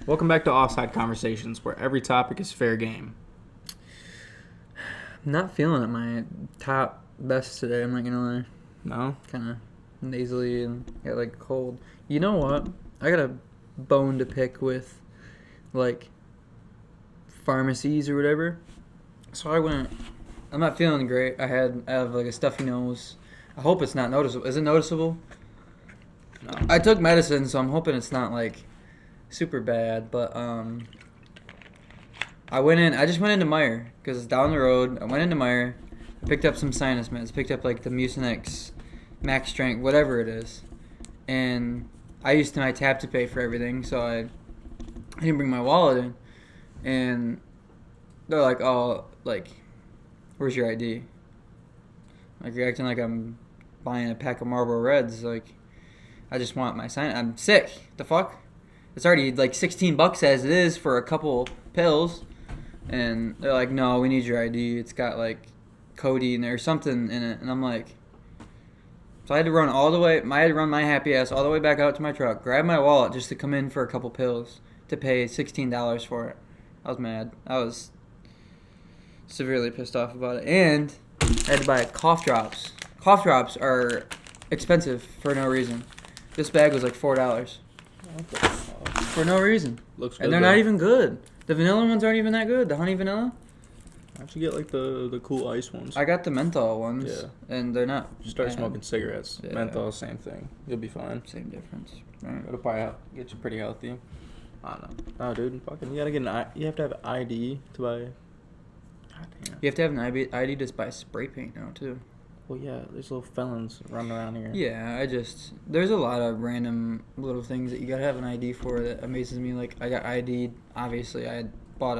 Welcome back to Offside Conversations, where every topic is fair game. Not feeling at my top best today. I'm not gonna lie. No? Kind of nasally and got like cold. You know what? I got a bone to pick with like pharmacies or whatever. So I went. I'm not feeling great. I have like a stuffy nose. I hope it's not noticeable. Is it noticeable? No. I took medicine, so I'm hoping it's not like super bad. But I went in. I just went into Meyer because it's down the road. I went into Meyer. I picked up some sinus meds. Picked up like the Mucinex, Max Strength, whatever it is. And I used my tap to pay for everything, so I didn't bring my wallet in. And they're like, "Oh, like, where's your ID?" Like, you're acting like I'm buying a pack of Marlboro Reds. Like, I just want my sign. I'm sick. The fuck? It's already like $16 as it is for a couple pills. And they're like, "No, we need your ID. It's got like codeine or something in it." And I'm like, so I had to run all the way. I had to run my happy ass all the way back out to my truck, grab my wallet just to come in for a couple pills to pay $16 for it. I was mad. I was severely pissed off about it. And I had to buy cough drops. Cough drops are expensive for no reason. This bag was like $4 for no reason. Looks good. And they're not even good. The vanilla ones aren't even that good. The honey vanilla. How'd you get like the cool ice ones? I got the menthol ones. Yeah. And they're not. Just start bad. smoking cigarettes. Yeah. Menthol, same thing. You'll be fine. Same difference. Right. It'll probably get you pretty healthy. I don't know. Oh, dude, fucking, you gotta get you have to have ID to buy. God damn. You have to have an ID to buy spray paint now too. Well, yeah, there's little felons running around here. Yeah, there's a lot of random little things that you gotta have an ID for that amazes me. Like, I got ID'd, obviously. I bought,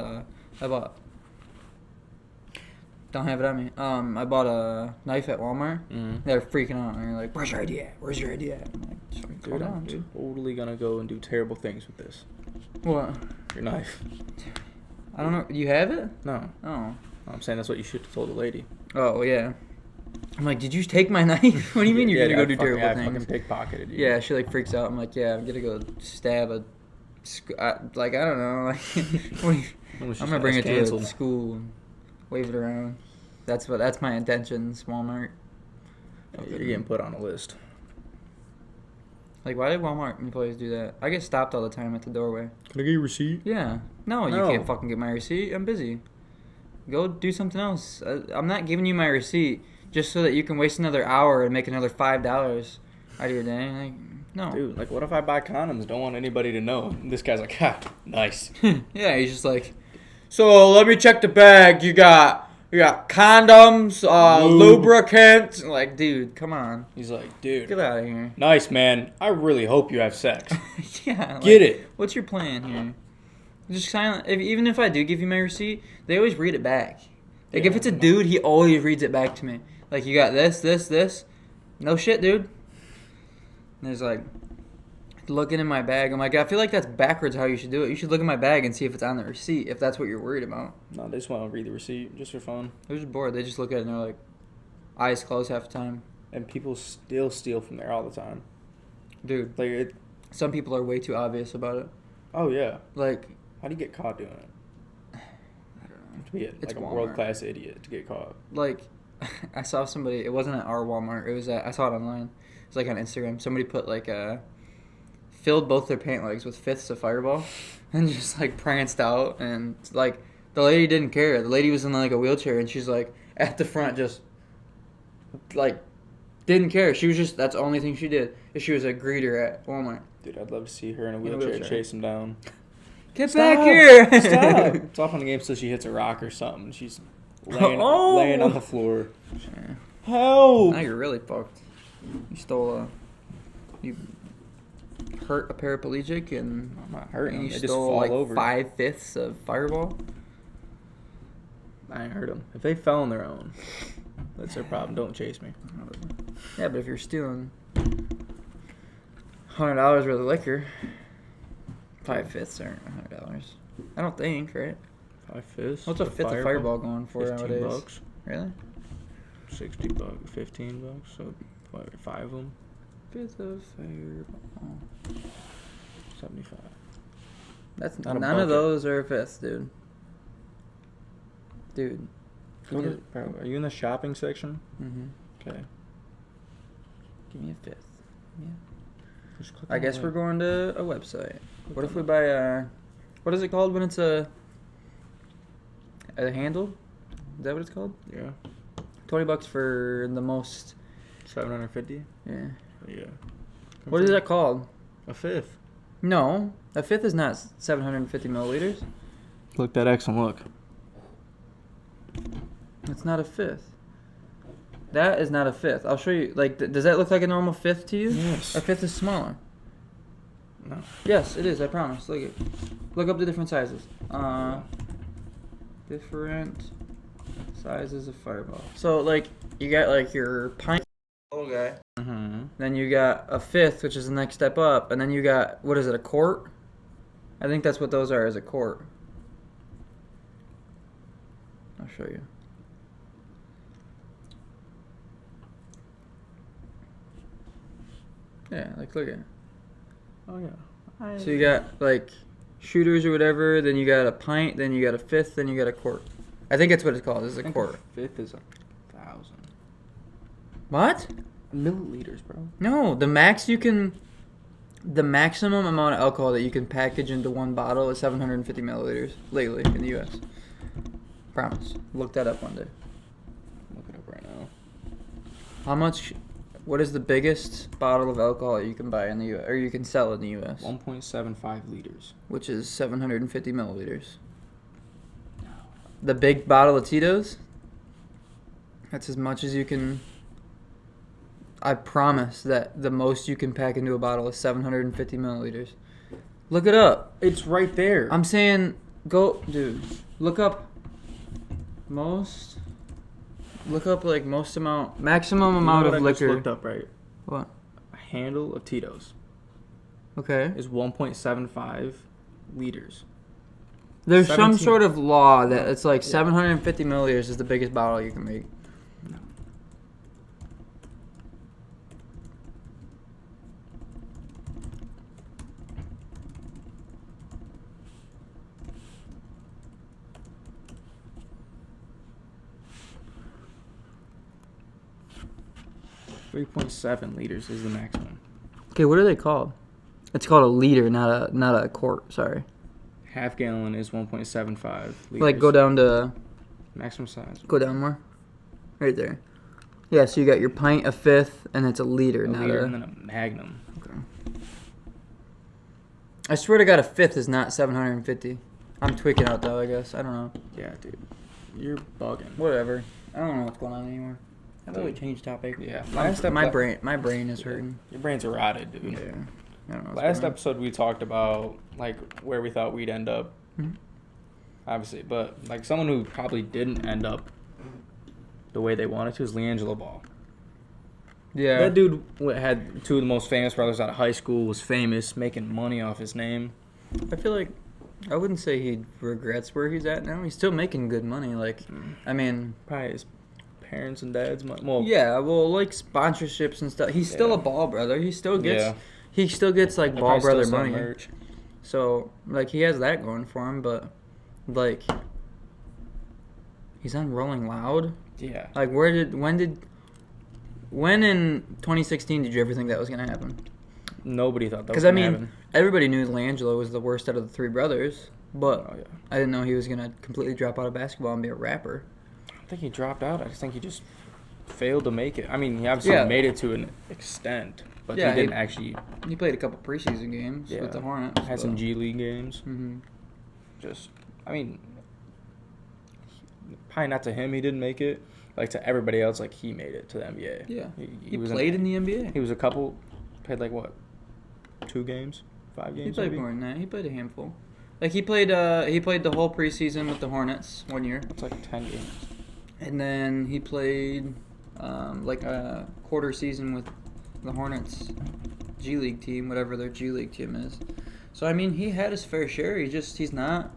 don't have it on me. I bought a knife at Walmart. Mm-hmm. They're freaking out. And they're like, "Where's your ID at? Where's your ID at?" I'm like, "Calm Dude, down, I'm dude." totally gonna go and do terrible things with this. What? Your knife. I don't know. You have it? No. Oh. I'm saying that's what you should have told the lady. Oh, yeah. I'm like, "Did you take my knife?" What do you mean you're gonna go do terrible I things? fucking pickpocketed you. Yeah, she like freaks out. I'm like, "Yeah, I'm gonna go stab a, I don't know, like, what do you, I'm gonna bring it to a school and wave it around." That's my intentions, Walmart. Yeah, you're getting put on a list. Like, why did Walmart employees do that? I get stopped all the time at the doorway. Can I get your receipt? Yeah. No, you No. can't fucking get my receipt. I'm busy. Go do something else. I'm not giving you my receipt just so that you can waste another hour and make another $5 out of your day. Like, no. Dude, like, what if I buy condoms? Don't want anybody to know. And this guy's like, ha, nice. Yeah, he's just like, "So let me check the bag. You got condoms, lubricant." Like, dude, come on. He's like, dude, Get out of here. nice, man. I really hope you have sex. Yeah. Get it. What's your plan here? Just silent. Even if I do give you my receipt, they always read it back. Like, Yeah. if it's a dude, he always reads it back to me. Like, "You got this, this, this." No shit, dude. And there's like, looking in my bag. I'm like, I feel like that's backwards how you should do it. You should look in my bag and see if it's on the receipt, if that's what you're worried about. No, they just want to read the receipt just for fun. They're just bored. They just look at it and they're like, eyes closed half the time. And people still steal from there all the time. Dude, Like, some people are way too obvious about it. oh, yeah. Like, How do you get caught doing it? I don't know. You have to be It's like a Walmart. world-class idiot to get caught. Like, I saw somebody, it wasn't at our Walmart, I saw it online. It was like on Instagram. Somebody put like filled both their pant legs with fifths of Fireball and just like pranced out, and like the lady didn't care. The lady was in like a wheelchair and she's like at the front just like didn't care. She was just, that's the only thing she did. She was a greeter at Walmart. Dude, I'd love to see her in a a wheelchair, wheelchair. chase him down. Get Stop! back here! Stop! It's off on the game so she hits a rock or something. She's laying on the floor. Yeah. Help! Now you're really fucked. You hurt a paraplegic and I'm not hurting you them. They just stole fall like over. 5/5 of Fireball. I ain't hurt them. If they fell on their own, that's their problem. Don't chase me. Yeah, but if you're stealing $100 worth of liquor, 5/5 aren't $100. I don't think, right? 5/5. What's a fifth of Fireball going for nowadays? $15. Really? $60, $15. So 5 of them. Fifth of Fireball. 75. That's Not a none of bucket. those are a fifth, dude. Dude. Bro, are you in the shopping section? Mm-hmm. Okay. Give me a fifth. Yeah. Just click I on the guess we're link. going to a website. Click What on if we it. buy a... What is it called when it's a handle? Is that what it's called? Yeah. $20 for the most... 750. Yeah. Yeah. What is that called? A fifth. No. A fifth is not 750 milliliters. Look that X and look. It's not a fifth. That is not a fifth. I'll show you. Like, does that look like a normal fifth to you? Yes. A fifth is smaller. No. Yes, it is. I promise. Look up the different sizes. Different sizes of Fireball. So, like, you got, like, your pint little guy. Mm-hmm. Then you got a fifth, which is the next step up. And then you got, what is it, a quart? I think that's what those are, is a quart. I'll show you. Yeah, like, look at it. Oh yeah. So you got, like, shooters or whatever, then you got a pint, then you got a fifth, then you got a quart. I think that's what it's called, is a quart. Fifth is 1,000 What? milliliters, bro. No, the maximum amount of alcohol that you can package into one bottle is 750 milliliters lately in the U.S. Promise. Look that up one day. Look it up right now. How much? What is the biggest bottle of alcohol you can buy in the U.S. or you can sell in the U.S.? 1.75 liters. Which is 750 milliliters. The big bottle of Tito's. That's as much as you can. I promise that the most you can pack into a bottle is 750 milliliters. Look it up. It's right there. I'm saying, go, dude. Look up most. Look up like most amount, maximum amount of I just liquor. looked up, right? What? A handle of Tito's Okay. is 1.75 liters. There's some 17. sort of law that it's like Yeah. 750 milliliters is the biggest bottle you can make. No. .7 liters is the maximum. Okay, what are they called? It's called a liter, not a quart. Sorry. Half gallon is 1.75 liters. Like go down to. Maximum size. Go down more. Right there. Yeah, so you got your pint, a fifth, and it's a liter, A not liter a. and then a magnum. Okay. I swear to God, a fifth is not 750. I'm tweaking out though, I guess. I don't know. Yeah, dude. You're bugging. Whatever. I don't know what's going on anymore. How about we Dude. change topic? Yeah. My brain is hurting. Your brains are rotted, dude. Yeah. I don't know. what's Last going on. episode we talked about like where we thought we'd end up. Mhm. Obviously, but like someone who probably didn't end up the way they wanted to is LiAngelo Ball. Yeah. That dude had two of the most famous brothers out of high school, was famous, making money off his name. I feel like I wouldn't say he regrets where he's at now. He's still making good money. Like, I mean, Probably his parents and dad's money. Well, yeah. Well, like sponsorships and stuff. He's still Yeah. a Ball brother. He still gets. Yeah. He still gets like They Ball probably still brother sell money. merch. So like he has that going for him, but like he's on Rolling Loud. Yeah. Like when in 2016 did you ever think that was gonna happen? Nobody thought that was Because I gonna mean, happen. everybody knew LiAngelo was the worst out of the three brothers, but Oh yeah. I didn't know he was gonna completely drop out of basketball and be a rapper. I don't think he dropped out. I just think he just failed to make it. I mean, he obviously Yeah. made it to an extent, but Yeah, he didn't he- actually He played a couple preseason games Yeah. with the Hornets. had some G League games. Mm-hmm. Just, I mean, probably not to him he didn't make it. Like to everybody else, like he made it to the NBA. Yeah, he was played in the NBA. He was a couple, played like what, 2 games, 5 games. He played maybe? more than that. He played a handful. Like he played the whole preseason with the Hornets one year, It's like 10 games. and then he played like a quarter season with the Hornets G League team, whatever their G League team is. So I mean, he had his fair share. He's not.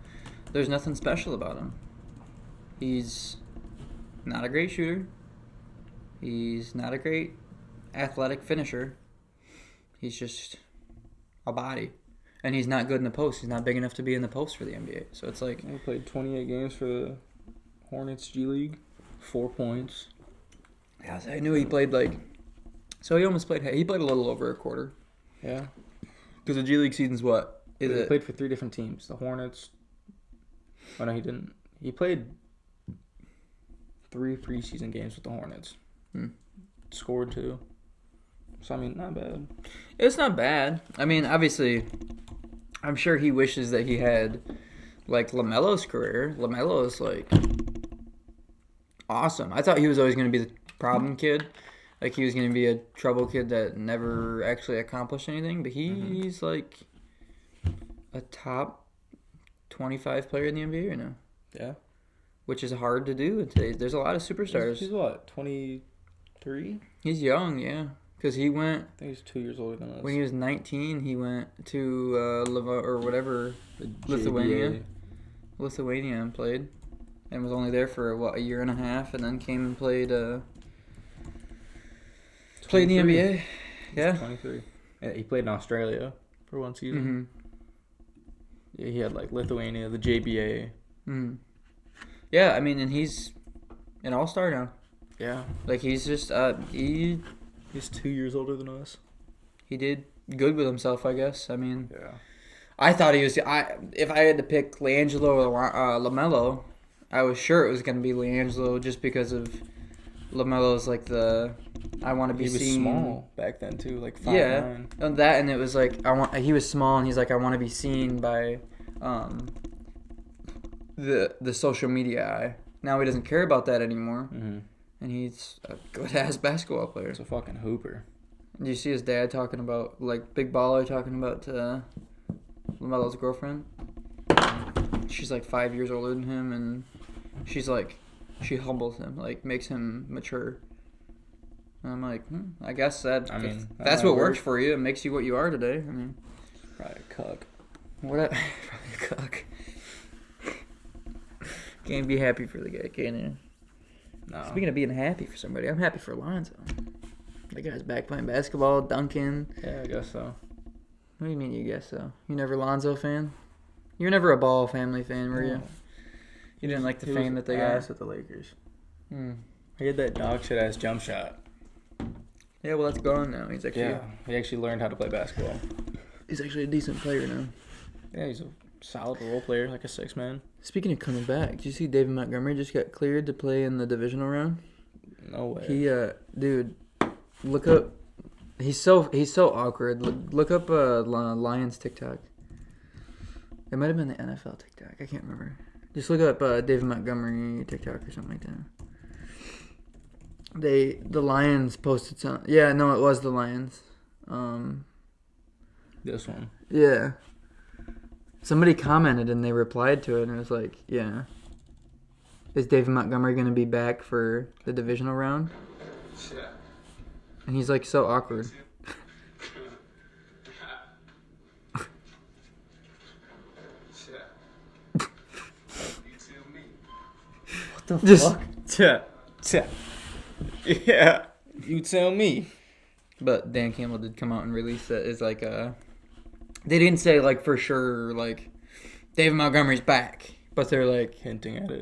There's nothing special about him. He's not a great shooter. He's not a great athletic finisher. He's just a body. and he's not good in the post. He's not big enough to be in the post for the NBA. So it's like He played 28 games for the Hornets G League, 4 points. yeah, I knew he played like. So he almost played. He played a little over a quarter. Yeah. Because the G League season's what? He played for 3 different teams. The Hornets. Oh, no, he didn't. He played 3 preseason games with the Hornets. Scored 2. So, I mean, not bad. It's not bad. I mean, obviously, I'm sure he wishes that he had, like, LaMelo's career. LaMelo's, like, awesome. I thought he was always going to be the problem kid. Like, he was going to be a trouble kid that never actually accomplished anything. But he's, like, a top 25 player in the NBA right now. Yeah. Which is hard to do today. There's a lot of superstars. He's what, 23? He's young, yeah. Because he went... I think he's 2 years older than us. When he was 19, he went to Lithuania. Lithuania and played. And was only there for, a year and a half. And then came and played in the NBA. Yeah. 23. Yeah, he played in Australia for 1 season. Yeah, he had, like, Lithuania, the JBA. Yeah, I mean, and he's an all-star now. Yeah. Like, he's just, He's 2 years older than us. he did good with himself, I guess. I mean, Yeah. I thought he was, if I had to pick LiAngelo or LaMelo, I was sure it was going to be LiAngelo just because of LaMelo's, like, I want to be seen. He was small back then, too, like 5'9". Yeah, and that, and it was like, he was small, and he's like, I want to be seen by the social media eye. Now he doesn't care about that anymore. And he's a good-ass basketball player. It's a fucking hooper. Do you see his dad talking about, like, Big Baller talking about LaMelo's girlfriend? She's, like, 5 years older than him, and she's, like, she humbles him, like, makes him mature. And I'm like, I guess that's what works for you. It makes you what you are today. I mean, probably a cuck. What? Probably a cuck. Can't be happy for the guy, can you? No. Speaking of being happy for somebody, I'm happy for Lonzo. The guy's back playing basketball, dunking. Yeah, I guess so. What do you mean you guess so? You never a Lonzo fan? You were never a Ball family fan, were you? You didn't like the fame that they got? At the Lakers. He had that dog shit ass jump shot. Yeah, well, that's gone now. He's actually he actually learned how to play basketball. He's actually a decent player now. Yeah, he's a solid role player, like a 6-man. Speaking of coming back, did you see David Montgomery just got cleared to play in the divisional round? No way. He, dude, look up. He's so awkward. Look up Lions TikTok. It might have been the NFL TikTok. I can't remember. Just look up David Montgomery TikTok or something like that. The Lions posted some. Yeah, no, it was the Lions. This one. Yeah. Somebody commented and they replied to it, and it was like, yeah. Is David Montgomery going to be back for the divisional round? Yeah. And he's like so awkward. What the fuck? Yeah. You tell me. But Dan Campbell did come out and release that as like they didn't say like for sure like David Montgomery's back, but they're like hinting at it.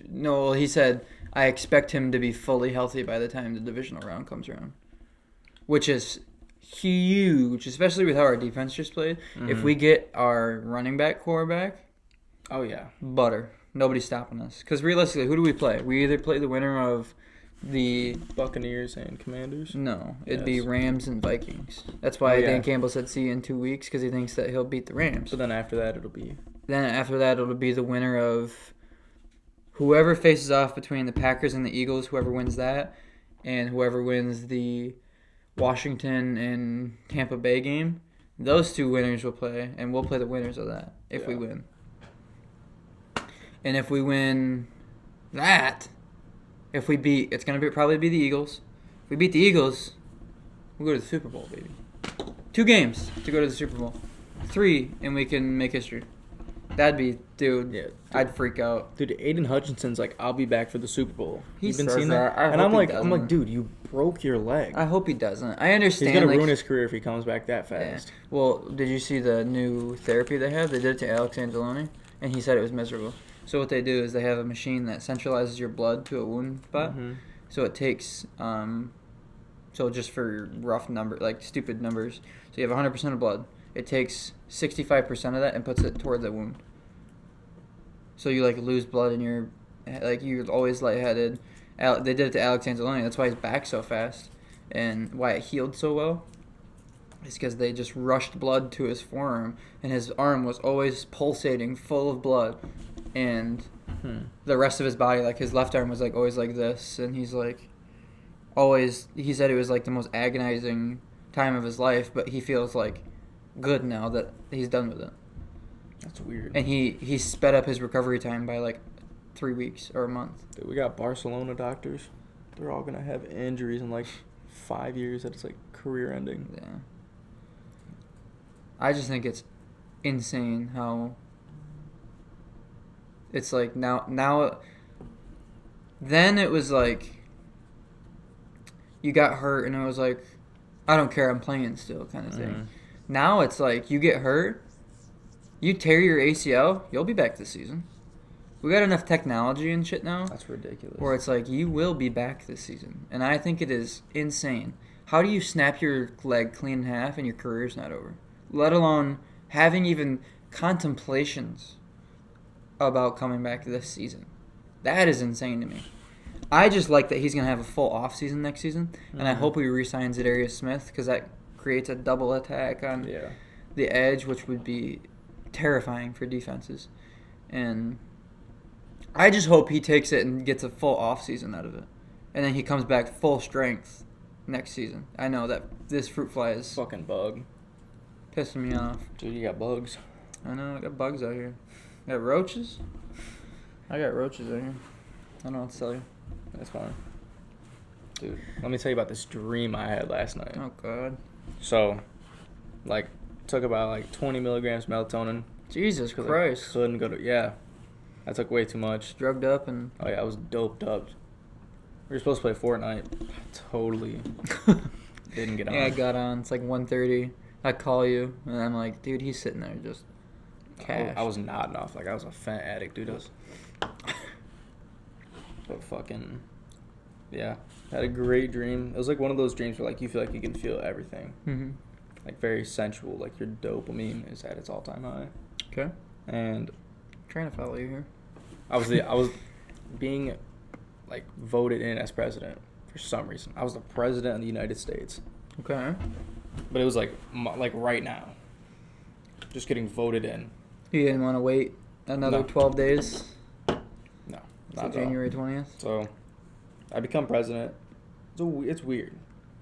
No, he said I expect him to be fully healthy by the time the divisional round comes around, which is huge, especially with how our defense just played. If we get our running back core back, oh yeah, butter. Nobody's stopping us. Because realistically, who do we play? We either play the winner of the Buccaneers and Commanders. No, it'd be Rams and Vikings. That's why Dan Campbell said see you in 2 weeks, because he thinks that he'll beat the Rams. So then after that, it'll be the winner of whoever faces off between the Packers and the Eagles, whoever wins that, and whoever wins the Washington and Tampa Bay game. Those two winners will play, and we'll play the winners of that if we win. And if we win that, if we beat, it's going to probably be the Eagles. If we beat the Eagles, we'll go to the Super Bowl, baby. 2 games to go to the Super Bowl. 3, and we can make history. That'd be, dude. Yeah, dude. I'd freak out. Dude, Aiden Hutchinson's like, I'll be back for the Super Bowl. He You've been says seeing that? that. I And hope I'm he like, doesn't. dude, you broke your leg. I hope he doesn't. I He's understand. gonna like, ruin his career if he comes back that yeah. fast. Well, did you see the new therapy they have? They did it to Alex Angeloni, and he said it was miserable. So what they do is they have a machine that centralizes your blood to a wound spot. Mm-hmm. So it takes, so just for rough number, like stupid numbers. So you have 100% of blood. It takes 65% of that and puts it toward the wound. So you like lose blood in your, like you're always lightheaded. They did it to Alex Angeloni. That's why his back's so fast, and why it healed so well. It's because they just rushed blood to his forearm, and his arm was always pulsating, full of blood, and the rest of his body, like his left arm was like always like this, and he's like, always. He said it was like the most agonizing time of his life, but he feels like good now that he's done with it. That's weird. And he sped up his recovery time by like 3 weeks or a month. Dude, we got Barcelona doctors. They're all gonna have injuries in like 5 years. That's like career ending. Yeah. I just think it's insane how it's like now then it was like you got hurt and it was like I don't care, I'm playing still kind of thing. Mm-hmm. Now it's like you get hurt, you tear your ACL, you'll be back this season. We got enough technology and shit now That's ridiculous. where it's like you will be back this season. And I think it is insane. How do you snap your leg clean in half and your career's not over? Let alone having even contemplations about coming back this season. That is insane to me. I just like that he's going to have a full off season next season, and I hope he re-signs Zadarius Smith because that creates a double attack on the edge, which would be terrifying for defenses. And I just hope he takes it and gets a full off season out of it, and then he comes back full strength next season. I know that this fruit fly is fucking bug. pissing me off. Dude, you got bugs. I know, I got bugs out here. I got roaches? I got roaches out here. I don't know what to tell you. That's fine. Dude, let me tell you about this dream I had last night. Oh, God. So, like, took about like 20 milligrams melatonin. Jesus 'cause Christ. I couldn't go to, I took way too much. Drugged up and... Oh, yeah, I was doped up. We were supposed to play Fortnite. Totally didn't get on. Yeah, I got on. It's like 1:30. I call you, and I'm like, dude, he's sitting there just cash. I was nodding off like I was a fat addict, dude. But fucking, yeah. Had a great dream. It was like one of those dreams where like you feel like you can feel everything. Mm-hmm. Like very sensual. Like your dopamine is at its all-time high. Okay. And I'm trying to follow you here. I was being like voted in as president for some reason. I was the president of the United States. Okay. But it was like right now. Just getting voted in. You didn't want to wait another No. 12 days? No, So not January 20th? So I become president. It's weird.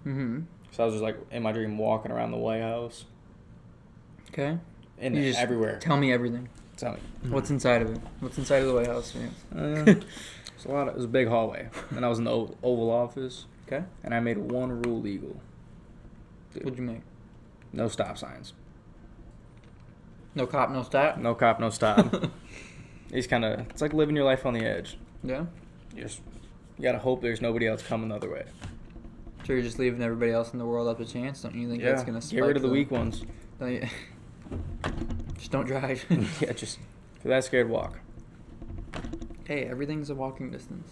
Mm-hmm. So I was just like in my dream walking around the White House. Okay. And You just everywhere. Tell me everything. Tell me. What's inside of it? What's inside of the White House, man? It's it was a big hallway. And I was in the Oval Office. Okay. And I made one rule legal. Dude, What'd you make? no stop signs. No cop, no stop? No cop, no stop. It's like living your life on the edge. Yeah? You gotta hope there's nobody else coming the other way. So you're just leaving everybody else in the world up to chance? Don't you think that's going to spike get rid of the them? weak ones. Don't you... Just don't drive. Yeah, just if you're that scared, walk. Hey, everything's a walking distance.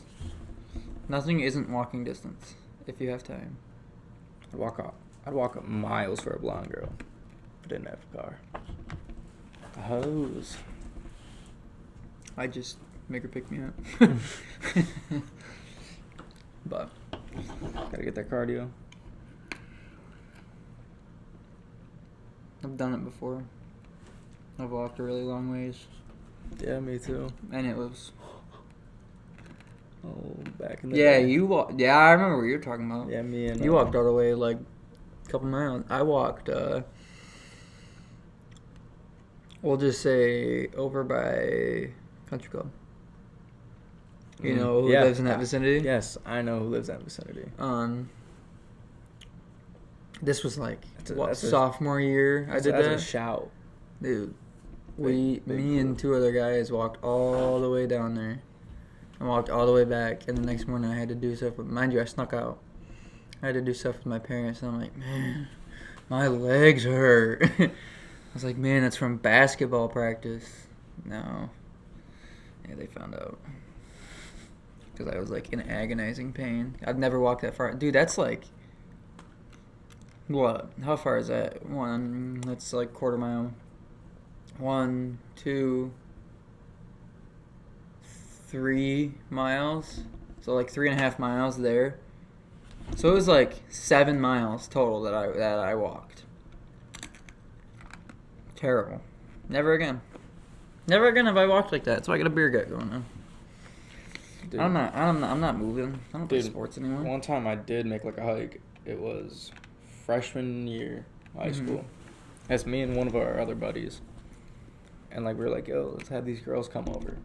Nothing isn't walking distance if you have time. I'd walk miles for a blonde girl. If I didn't have a car. A hose. I just make her pick me up. But gotta get that cardio. I've done it before. I've walked a really long ways. Yeah, me too. And it was... Oh, back in the Yeah, day. you walked... Yeah, I remember what you were talking about. Yeah, me and You walked all the way, like, a couple miles. I walked, we'll just say, over by Country Club. You know who lives in that vicinity? Yes, I know who lives in that vicinity. This was like, That's a- sophomore year I did That's that? a shout. Dude, Big Me and two other guys walked all the way down there. I walked all the way back, and the next morning I had to do stuff with, mind you, I snuck out. I had to do stuff with my parents, and I'm like, man, my legs hurt. I was like, man, that's from basketball practice. No. Yeah, they found out. Because I was like in agonizing pain. I've never walked that far. Dude, that's like, what? How far is that? That's like quarter mile. 1, 2, 3 miles. So like 3.5 miles there. So it was like 7 miles total that I walked. Terrible. Never again. Never again have I walked like that. So I got a beer gut going on. Dude, I'm not moving. I don't play sports anymore. One time I did make like a hike. It was freshman year high school. That's me and one of our other buddies. And like we were like, yo, let's have these girls come over.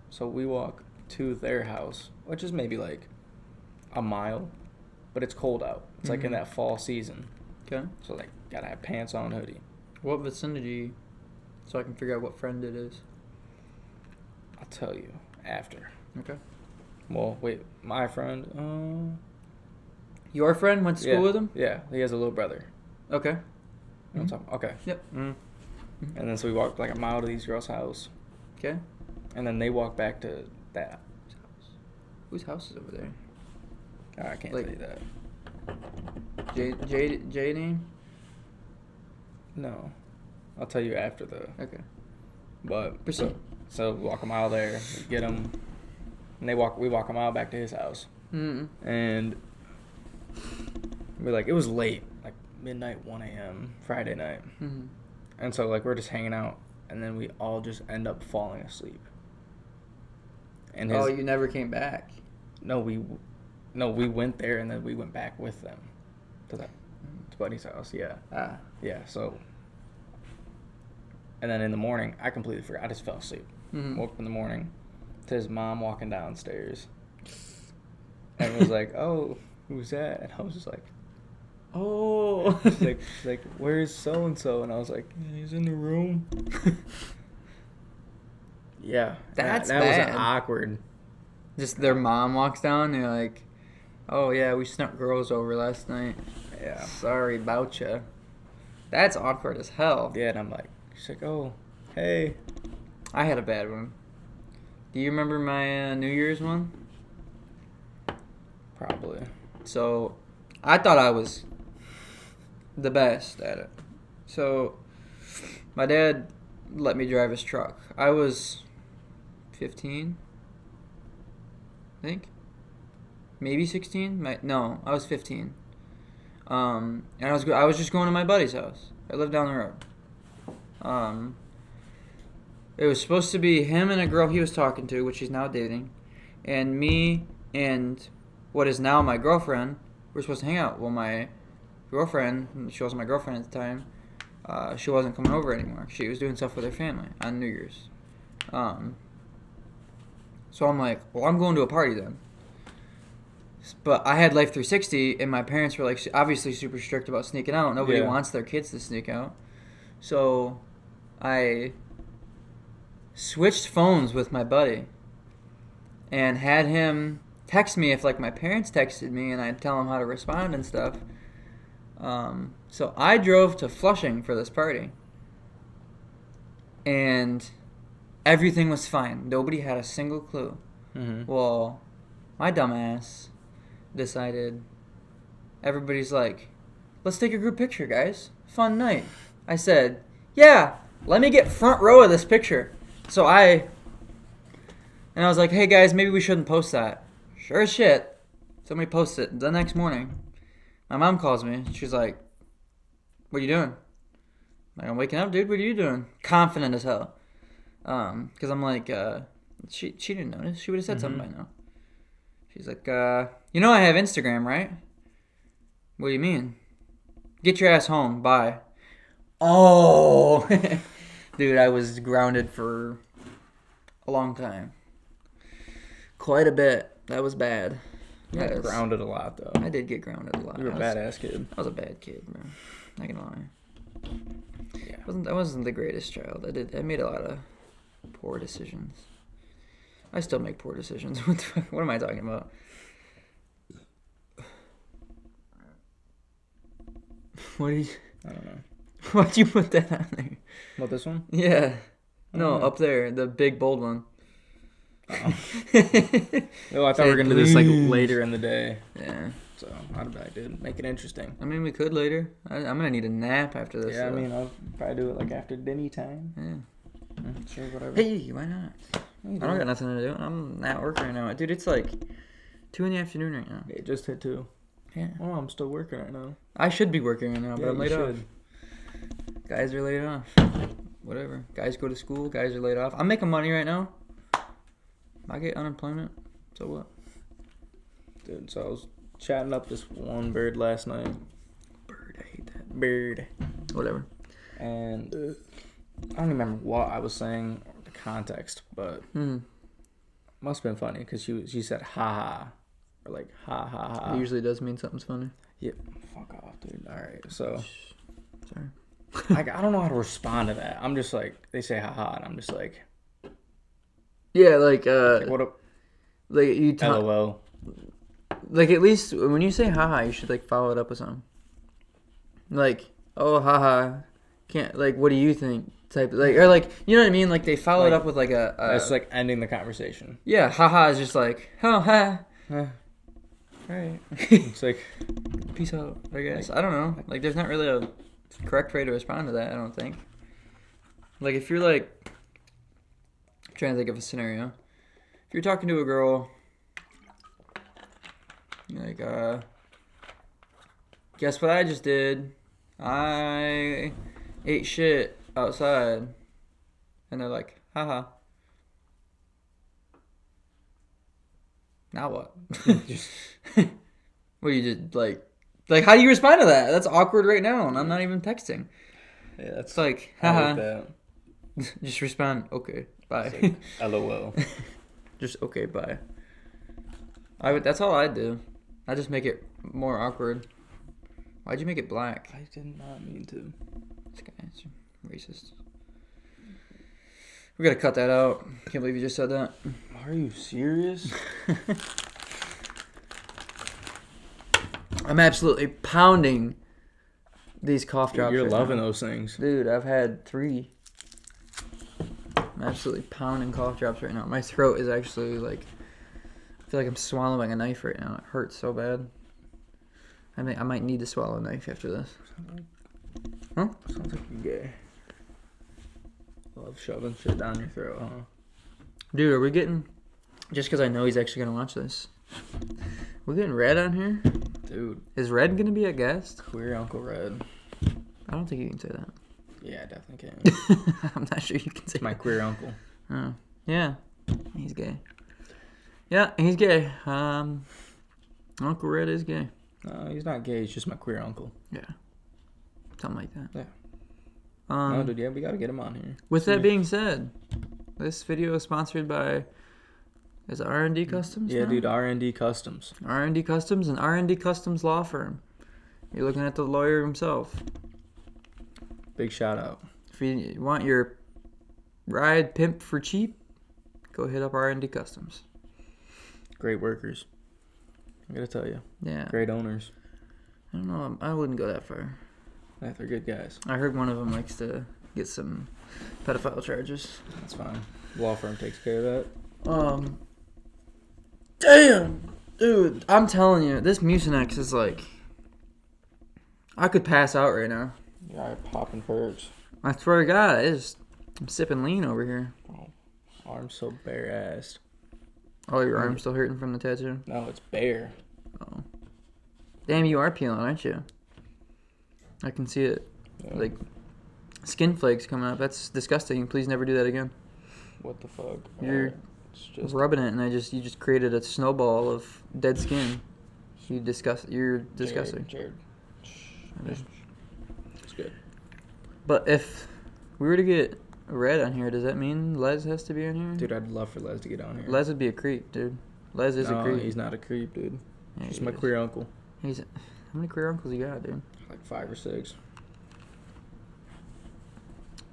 So we walk to their house, which is maybe like a mile, but it's cold out. It's like in that fall season. Okay. So like gotta have pants on, hoodie. What vicinity? So I can figure out what friend it is. I'll tell you after. Okay. Well, wait, my friend. Your friend went to school with him? Yeah, he has a little brother. Okay. You know what I'm talking? Okay. Yep. And then so we walked like a mile to these girls' house. Okay. And then they walked back to that house. Whose house is over there? I can't Like- tell you that. J name? No. I'll tell you after the... Okay. But... Proceed. So we walk a mile there, we get them, and we walk a mile back to his house. And we're like, it was late, like midnight, 1 a.m., Friday night. And so like we're just hanging out, and then we all just end up falling asleep. And you never came back? No, we went there, and then we went back with them to Buddy's house. Yeah. Yeah. So, and then in the morning, I completely forgot. I just fell asleep. Woke up in the morning to his mom walking downstairs, and was like, "Oh, who's that?" And I was just like, "Oh." She's like, "Where's so and so?" And I was like, "He's in the room." Yeah, that was awkward. Just their mom walks down, and you're like, "Oh yeah, we snuck girls over last night." Yeah. Sorry about ya. That's awkward as hell. Yeah, and I'm like, she's like, "Oh, hey." I had a bad one. Do you remember my New Year's one? Probably. So, I thought I was the best at it. So, my dad let me drive his truck. I was 15, I think. Maybe 16? No, I was 15. And I was just going to my buddy's house. I lived down the road. It was supposed to be him and a girl he was talking to, which he's now dating, and me and what is now my girlfriend were supposed to hang out. Well, my girlfriend, she wasn't my girlfriend at the time, she wasn't coming over anymore. She was doing stuff with her family on New Year's. So I'm like, well, I'm going to a party then. But I had Life 360, and my parents were like obviously super strict about sneaking out. Nobody wants their kids to sneak out. So I switched phones with my buddy and had him text me if like my parents texted me, and I'd tell him how to respond and stuff. So I drove to Flushing for this party, and everything was fine. Nobody had a single clue. Well, my dumbass decided, everybody's like, let's take a group picture, guys. Fun night. I said, yeah, let me get front row of this picture. So I was like, hey guys, maybe we shouldn't post that. Sure as shit, somebody posts it. The next morning, my mom calls me. She's like, what are you doing? I'm like, I'm waking up, dude. What are you doing? Confident as hell. Because I'm like, she didn't notice. She would have said something by now. She's like, you know I have Instagram, right? What do you mean? Get your ass home. Bye. Oh. Dude, I was grounded for a long time. Quite a bit. That was bad. You got grounded a lot, though. I did get grounded a lot. You were a badass kid. I was a bad kid, bro. Not gonna lie. Yeah. I wasn't the greatest child. I made a lot of poor decisions. I still make poor decisions. What am I talking about? What did you... I don't know. Why'd you put that on there? What, this one? Yeah. No, know. up there, the big bold one. Oh, I thought we were gonna do this like later in the day. Yeah. So not bad, dude. Make it interesting. I mean, we could later. I'm gonna need a nap after this. Yeah, I though. mean, I'll probably do it like after dinner time. Yeah. Sure, whatever. Hey, why not? I don't got nothing to do. I'm at work right now, dude. It's like 2 in the afternoon right now. It just hit 2. Yeah. Oh, I'm still working right now. I should be working right now, but Yeah, I'm laid you off. should. Guys are laid off. Whatever. Guys go to school. Guys are laid off. I'm making money right now. I get unemployment. So what? Dude, so I was chatting up this one bird last night. Bird, I hate that. Bird. Whatever. And I don't remember what I was saying, or the context, but must have been funny because she said ha ha. Or like ha ha ha. It usually does mean something's funny. Yeah, fuck off, dude. Alright, so Sorry. like I don't know how to respond to that. I'm just like, they say ha ha, and I'm just like Yeah, like what up? like you talk, LOL. like at least when you say haha, you should like follow it up with something. Like, oh haha, can't like what do you think? Type like or like you know what I mean? Like they follow it Like, up with like a That's like ending the conversation. yeah, haha is just like oh ha. Alright. It's like Peace out, I guess. I don't know. Like there's not really a correct way to respond to that, I don't think. Like if you're like I'm trying to think of a scenario. If you're talking to a girl you're like, guess what I just did? I ate shit outside. And they're like, haha. Now what? just What do you just like how do you respond to that? That's awkward right now and I'm not even texting. yeah, that's It's like, I haha. like that. Just respond, okay, bye. It's like, LOL. Just okay, bye. That's all I do. I just make it more awkward. Why'd you make it black? I did not mean to. This guy's racist. We gotta cut that out. Can't believe you just said that. Are you serious? I'm absolutely pounding these cough drops. You're right loving now. those things. Dude, I've had 3. I'm absolutely pounding cough drops right now. My throat is actually like, I feel like I'm swallowing a knife right now. It hurts so bad. I might need to swallow a knife after this. Huh? Sounds like you're gay. Love shoving shit down your throat, huh? Dude, are we getting, just because I know he's actually going to watch this, we're getting Red on here? Dude, Is Red going to be a guest? queer Uncle Red. I don't think you can say that. Yeah, I definitely can. I'm not sure you can say My that. queer uncle. Oh, yeah, he's gay. Yeah, he's gay. Uncle Red is gay. No, he's not gay. He's just my queer uncle. Yeah, something like that. Yeah. Um, No, dude, yeah, we gotta get him on here. With that being said, this video is sponsored by, is it R&D Customs? Yeah, now? dude, R&D Customs. R&D Customs and R&D Customs law firm. You're looking at the lawyer himself. Big shout out. If you want your ride pimp for cheap, go hit up R&D Customs. Great workers. I gotta tell you. Yeah. Great owners. I don't know. I wouldn't go that far. Yeah, they're good guys. I heard one of them likes to get some pedophile charges. That's fine. Law firm takes care of that. Damn, dude, I'm telling you, this Mucinex is like, I could pass out right now. Yeah, popping perks. I swear to God, I'm sipping lean over here. Oh, arm's so bare-assed. Oh, your arm's still hurting from the tattoo? No, it's bare. Oh. Damn, you are peeling, aren't you? I can see it. Yeah. Like, skin flakes coming up. That's disgusting. Please never do that again. What the fuck? You're It's just rubbing it, and you just created a snowball of dead skin. You're disgusting. Jared. It's good. But if we were to get Red on here, does that mean Les has to be on here? Dude, I'd love for Les to get on here. Les would be a creep, dude. Les is a creep. He's not a creep, dude. Yeah, He's he my is. queer uncle. How many queer uncles you got, dude? Like 5 or 6.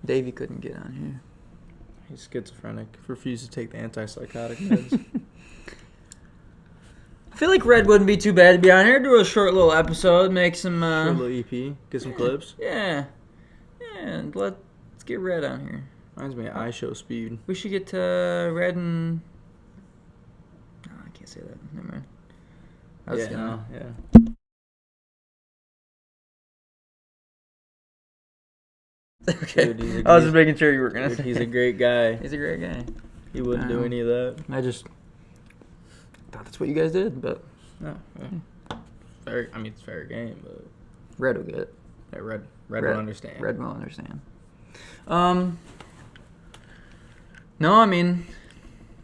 Davey couldn't get on here. He's schizophrenic. Refused to take the antipsychotic meds. I feel like Red wouldn't be too bad to be on here. Do a short little episode, make some... Short little EP. Get some clips. Yeah. Yeah, let's get Red on here. Reminds me of iShow Speed. We should get Red and... No, I can't say that. Never mind. Yeah. Okay. Dude, I was just making sure you were going to say He's a great guy. He's a great guy. He wouldn't do any of that. I just thought that's what you guys did, but... No. Yeah. It's fair game, but... Red will get it. Yeah, Red will understand. Red will understand. No, I mean,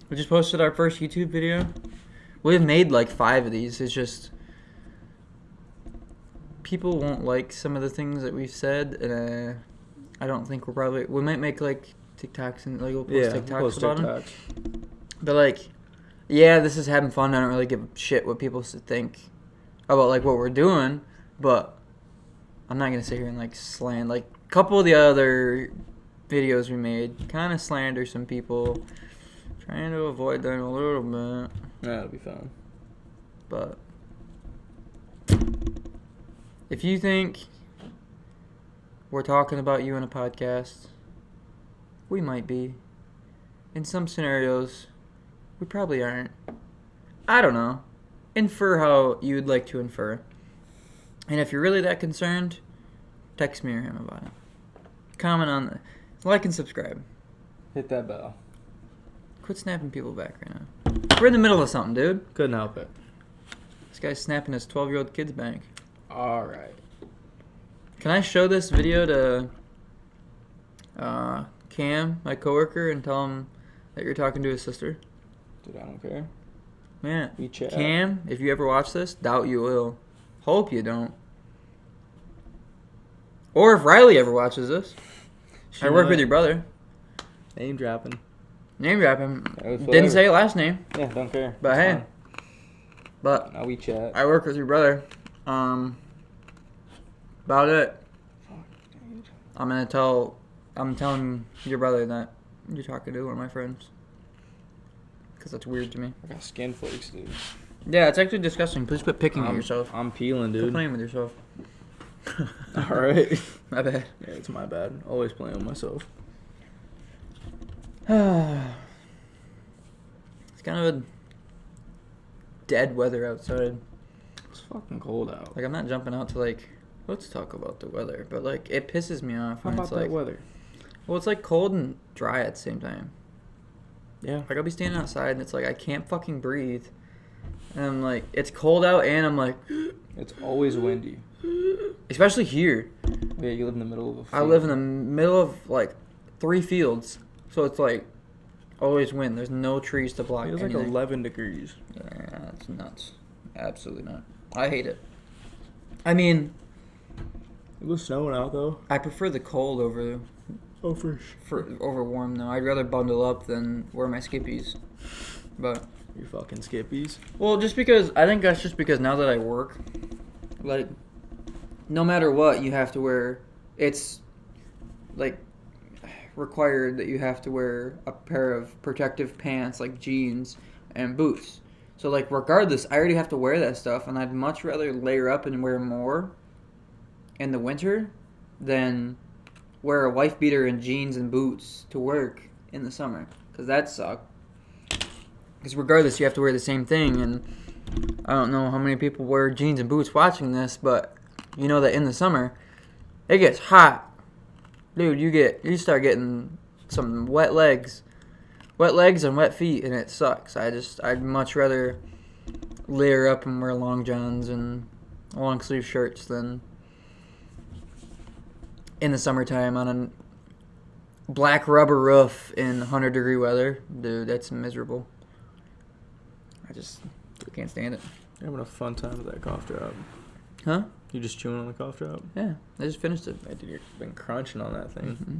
we just posted our first YouTube video. We've made like 5 of these. It's just people won't like some of the things that we've said, and I don't think we might make like TikToks and like we'll post TikToks about them. But like, yeah, this is having fun. I don't really give a shit what people think about like what we're doing, but I'm not gonna sit here and like slander. Like a couple of the other videos we made kind of slander some people, trying to avoid them a little bit. That'll be fun. But if you think we're talking about you in a podcast, we might be. In some scenarios, we probably aren't. I don't know. Infer how you'd like to infer. And if you're really that concerned, text me or him about it. Comment on the... Like and subscribe. Hit that bell. Quit snapping people back right now. We're in the middle of something, dude. Couldn't help it. This guy's snapping his 12-year-old kid's back. Alright. Can I show this video to Cam, my coworker, and tell him that you're talking to his sister? Dude, I don't care. Man, We chat. Cam, if you ever watch this, doubt you will. Hope you don't. Or if Riley ever watches this. I work with your brother. Name dropping. Name drop him. Whatever. Didn't say last name. Yeah, don't care. But It's hey. fine. But Now we chat. I work with your brother. About it. Dude. I'm telling your brother that you're talking to one of my friends. Because that's weird to me. I got skin flakes, dude. Yeah, it's actually disgusting. Please quit picking at yourself. I'm peeling, Quit dude. playing with yourself. Alright. My bad. Yeah, it's my bad. Always playing with myself. It's kind of a dead weather outside. It's fucking cold out. Like, I'm not jumping out to, like, let's talk about the weather. But, like, it pisses me off How when about it's, that like... weather? Well, it's, like, cold and dry at the same time. Yeah. Like, I'll be standing outside, and it's, like, I can't fucking breathe. And I'm, like, it's cold out, and I'm, like... It's always windy. Especially here. Yeah, you live in the middle of a field. I live in the middle of, like, 3 fields. So it's, like, always wind. There's no trees to block It was anything. like 11 degrees. Yeah, that's nuts. Absolutely not. I hate it. I mean, It was snowing out, though. I prefer the cold over over warm, though. I'd rather bundle up than wear my skippies. But... You fucking skippies. Well, just because... I think that's just because now that I work, like, no matter what, you have to wear... It's, like, required that you have to wear a pair of protective pants, like jeans and boots. So, like, regardless, I already have to wear that stuff, and I'd much rather layer up and wear more in the winter than wear a wife beater and jeans and boots to work in the summer, because that sucks. Because regardless, you have to wear the same thing, and I don't know how many people wear jeans and boots watching this, but you know that in the summer, it gets hot. Dude, you start getting some wet legs and wet feet, and it sucks. I'd much rather layer up and wear long johns and long sleeve shirts than in the summertime on a black rubber roof in 100-degree weather. Dude, that's miserable. I can't stand it. You're having a fun time with that cough drop. Huh? You just chewing on the cough drop? Yeah, I just finished it. Yeah, dude, you've been crunching on that thing. Mm-hmm.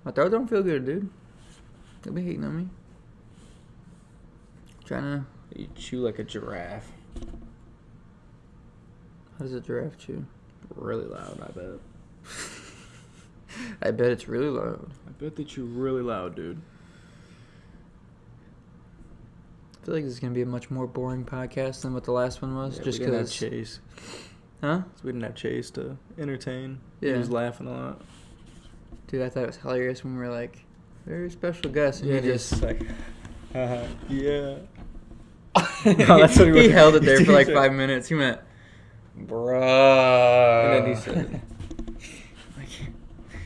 My throat don't feel good, dude. They'll be hating on me. Trying to... You chew like a giraffe. How does a giraffe chew? Really loud, I bet. I bet it's really loud. I bet that you're really loud, dude. I feel like this is going to be a much more boring podcast than what the last one was. Yeah, just we didn't have because. Chase. Huh? So we didn't have Chase to entertain. Yeah. He was laughing a lot. Dude, I thought it was hilarious when we were like, very special guest. And Yeah, he just. like, yeah. No, that's what he he was- held it there for like said. 5 minutes. He went, bruh. And then he said,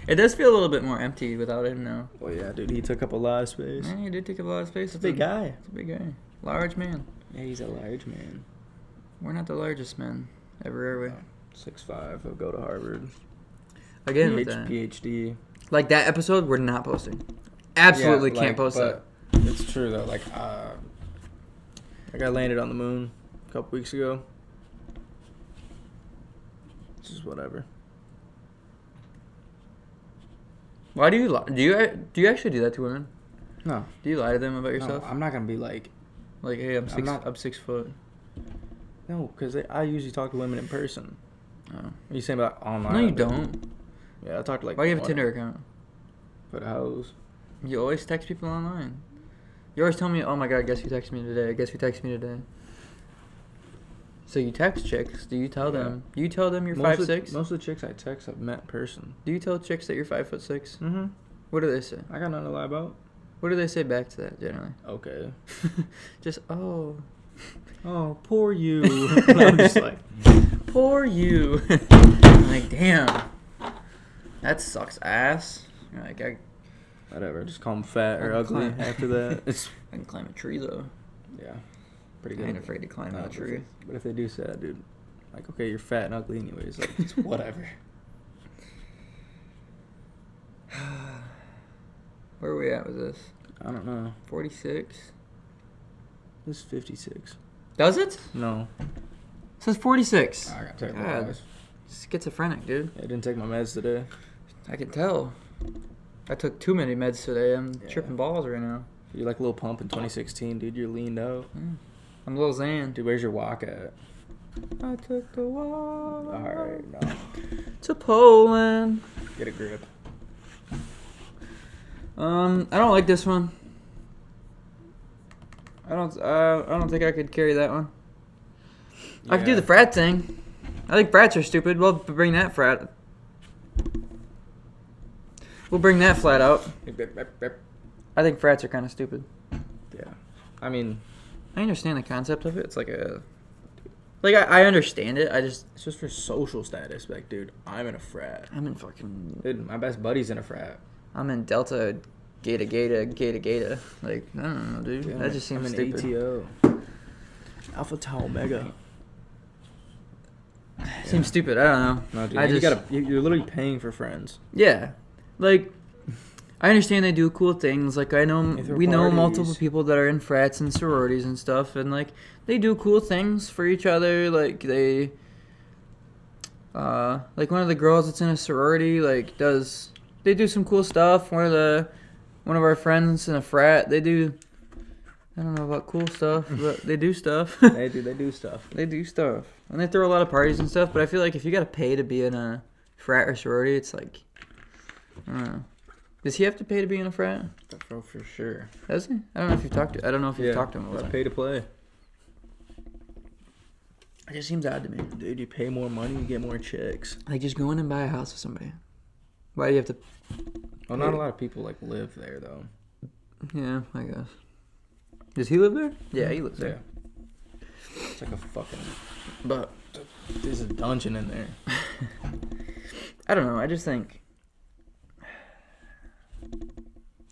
it does feel a little bit more empty without him now. well, yeah, dude, he took up a lot of space. Yeah, he did take up a lot of space. He's a big guy. He's a big guy. Large man. Yeah, he's a large man. We're not the largest men ever, are we? 6'5", he'll go to Harvard. Again, with that. PhD. Like that episode, we're not posting. Absolutely Yeah, can't post that. but it's true, though. Like I landed on the moon a couple weeks ago. It's just whatever. Why do you lie? Do you actually do that to women? No. Do you lie to them about yourself? No, I'm not going to be like... Like, hey, I'm not- I'm 6 foot. No, because I usually talk to women in person. Oh. Are you saying about online? No, you don't. Yeah, I talk to like... Why do you have a one- Tinder account? For the hoes. You always text people online. You always tell me, oh my god, guess who texted me today? Guess who texted me today? So you text chicks. Do you tell them? Do you tell them you're 5'6"? Most of the chicks I text I've met in person. Do you tell chicks that you're 5'6"? Mm-hmm. What do they say? I got nothing to lie about. What do they say back to that generally? Okay. Just, oh, Oh, poor you. And I'm just like... poor you. I'm like, damn, that sucks ass. You're like, I Whatever, just call them fat or I'm ugly fine. after that. It's... can climb a tree though. Yeah. Pretty I good. ain't afraid to climb No, a tree. But if they do say that, dude, like, okay, you're fat and ugly anyways. Like, it's whatever. Where are we at with this? I don't know. 46. This is 56. Does it? No. It says 46. I got terrible God. eyes. Schizophrenic, dude. I didn't take my meds today. I can tell. I took too many meds today. I'm Yeah. tripping balls right now. You're like Lil Pump in 2016, dude. You're leaned out. I'm Lil Xan. Dude, where's your walk at? I took the walk Alright, no. to Poland. Get a grip. I don't like this one. I don't think I could carry that one. I could do the frat thing. I think frats are stupid. We'll bring that frat. We'll bring that flat out. I think frats are kind of stupid. Yeah. I mean, I understand the concept of it. It's like a... Like, I understand it. I just... it's just for social status. Like, dude, I'm in a frat. I'm in fucking... Dude, my best buddy's in a frat. I'm in Delta Gata. Like, I don't know, dude. Dude, That just seems I'm stupid. in ATO. Alpha Tau Omega. Seems stupid. I don't know. No, dude, I you just... you're literally paying for friends. Yeah. Like, I understand they do cool things. Like, I know They throw we know parties. multiple people that are in frats and sororities and stuff, and like they do cool things for each other. Like they, like one of the girls that's in a sorority, like they do some cool stuff. One of our friends in a frat, they do. I don't know about cool stuff, but they do stuff. They do stuff. They do stuff, and they throw a lot of parties and stuff. But I feel like if you gotta pay to be in a frat or sorority, it's like, I don't know. Does he have to pay to be in a frat? For sure. Does he? I don't know if you've talked to. I don't know if you've talked to him about It's it. pay to play. It just seems odd to me. Dude, you pay more money, you get more chicks. Like just go in and buy a house with somebody. Why do you have to? Well, not a lot of people like live there though. Yeah, I guess. Does he live there? Yeah, he lives there. Yeah. It's like a fucking. But There's a dungeon in there. I don't know. I just think.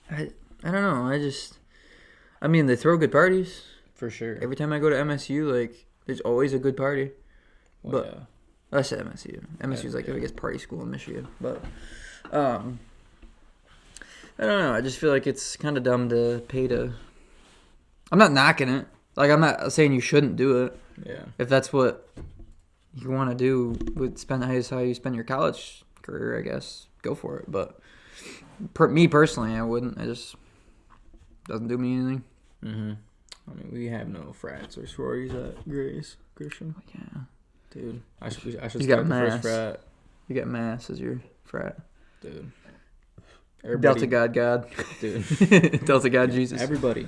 I don't know. I mean, they throw good parties. For sure. Every time I go to MSU, like, there's always a good party. Well, but- yeah. I said MSU. MSU's like the Yeah. biggest party school in Michigan. But, I don't know. I just feel like it's kind of dumb to pay to. I'm not knocking it. Like, I'm not saying you shouldn't do it. Yeah. If that's what you want to do with how you spend your college career, I guess go for it. But me personally, I wouldn't. I just doesn't do me anything. Mm-hmm. I mean, we have no frats or sororities at Grace Christian. Yeah, Dude, I should You start got the mass. first frat. you got Mass as your frat. Dude, Everybody, Delta God. dude. Delta God Jesus. Everybody,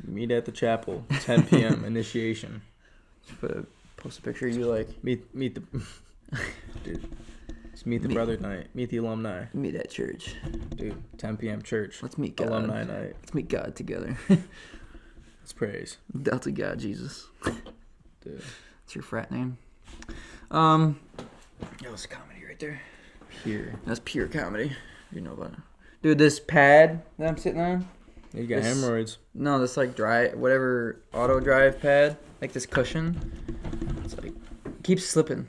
meet at the chapel, 10 p.m. initiation. Post a picture you like. Meet the, dude. Just meet the brother night. Meet the alumni. Meet at church. Dude, 10 p.m. church. Let's meet God. Alumni night. Let's meet God together. Let's praise. Delta God Jesus. Dude. That's your frat name. That was comedy right there. Pure. That's pure comedy. You know about it. Dude, this pad that I'm sitting on. You got hemorrhoids. No, this like whatever auto drive pad, like this cushion. It's like keeps slipping.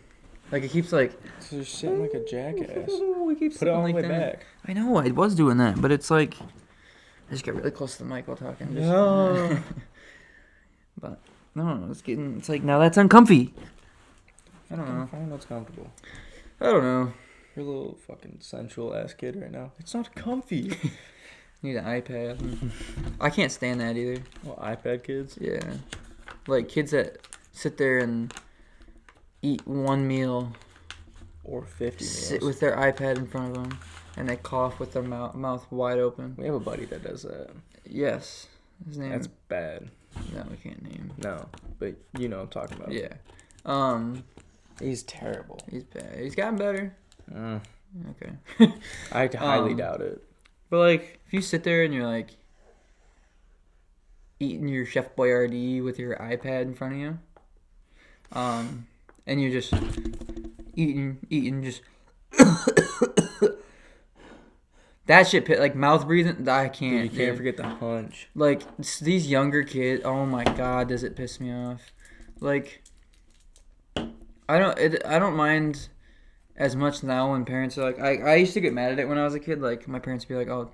Like it keeps like. So you're sitting like a jackass. We keep Put it all the like way that. back. I know, I was doing that, but it's like I just got really close to the mic while talking. No. But no, it's like now that's uncomfy. I don't know. Find what's comfortable. I don't know. You're a little fucking sensual ass kid right now. It's not comfy. Need an iPad. I can't stand that either. Well, iPad kids? Yeah. Like kids that sit there and eat one meal Or 50 meals. sit with their iPad in front of them and they cough with their mouth wide open. We have a buddy that does that. Yes. His name. That's bad. No, we can't name. No, but you know what I'm talking about. Yeah. He's terrible. He's bad. He's gotten better. Okay. I highly doubt it. But like, if you sit there and you're like eating your Chef Boyardee with your iPad in front of you, and you're just eating, just that shit, like mouth breathing. I can't. Dude, you can't forget the hunch. Like these younger kids. Oh my god, does it piss me off? Like, I don't mind as much now when parents are like, I used to get mad at it when I was a kid. Like my parents would be like, "Oh,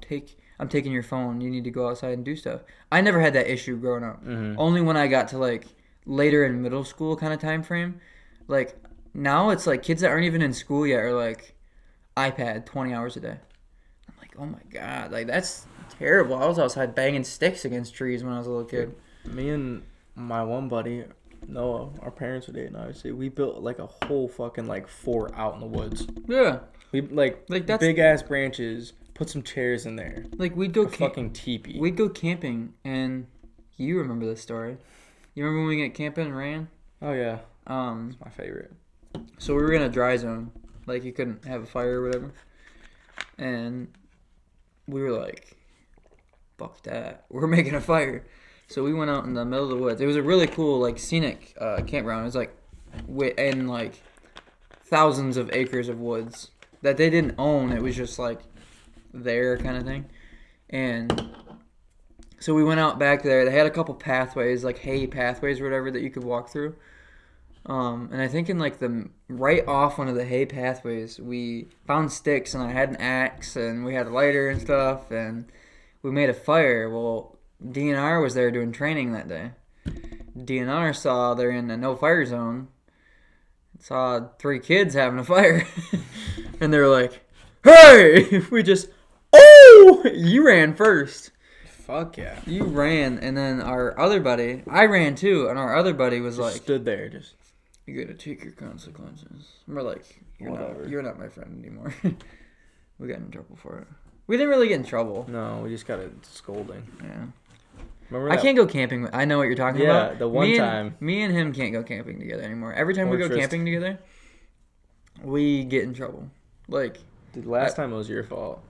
I'm taking your phone. You need to go outside and do stuff." I never had that issue growing up. Mm-hmm. Only when I got to like later in middle school kind of time frame. Like now it's like kids that aren't even in school yet are like iPad 20 hours a day. I'm like, oh my god, like that's terrible. I was outside banging sticks against trees when I was a little kid. Me and my one buddy, Noah, our parents were dating, obviously. We built like a whole fucking like fort out in the woods. Yeah. We like that's big ass branches. Put some chairs in there. Like we'd go fucking teepee. We'd go camping, and you remember this story. You remember when we went camping and ran? Oh yeah. It's my favorite. So we were in a dry zone, like you couldn't have a fire or whatever, and we were like, "Fuck that! We're making a fire." So we went out in the middle of the woods. It was a really cool, like scenic campground. It was like, in like thousands of acres of woods that they didn't own. It was just like there kind of thing, and so we went out back there. They had a couple pathways, like hay pathways or whatever, that you could walk through. And I think in like the right off one of the hay pathways, we found sticks, and I had an axe, and we had a lighter and stuff, and we made a fire. Well, DNR was there doing training that day. DNR saw they're in a no fire zone, saw 3 kids having a fire, and they were like, "Hey!" You ran first. Fuck yeah. You ran, and then our other buddy, I ran too, and our other buddy was Just like, stood there, just. "You gotta take your consequences." And we're like, Whatever. You're not my friend anymore." We got in trouble for it. We didn't really get in trouble. No, we just got a scolding. Yeah. Remember I that? can't go camping. I know what you're talking about. Yeah, the one time. Me and him can't go camping together anymore. Every time we go camping together, we get in trouble. Like, Dude, last time it was your fault.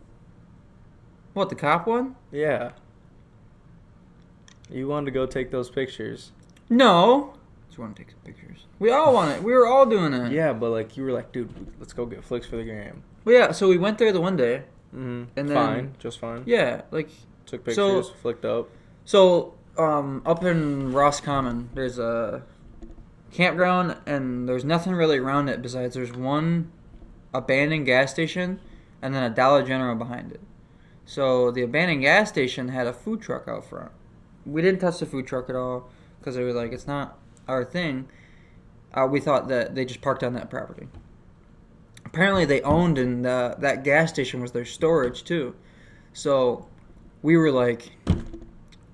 what, the cop one? Yeah. You wanted to go take those pictures. No. Just want to take some pictures. We all want it. We were all doing it. Yeah, but like you were like, dude, let's go get flicks for the gram. Well, yeah, so we went there the one day. Mm-hmm. And then, fine, just fine. Yeah, like Took pictures, flicked up. So, up in Roscommon, there's a campground, and there's nothing really around it besides there's one abandoned gas station and then a Dollar General behind it. So the abandoned gas station had a food truck out front. We didn't touch the food truck at all because they were like, it's not our thing. We thought that they just parked on that property. Apparently they owned, and that gas station was their storage too. So we were like,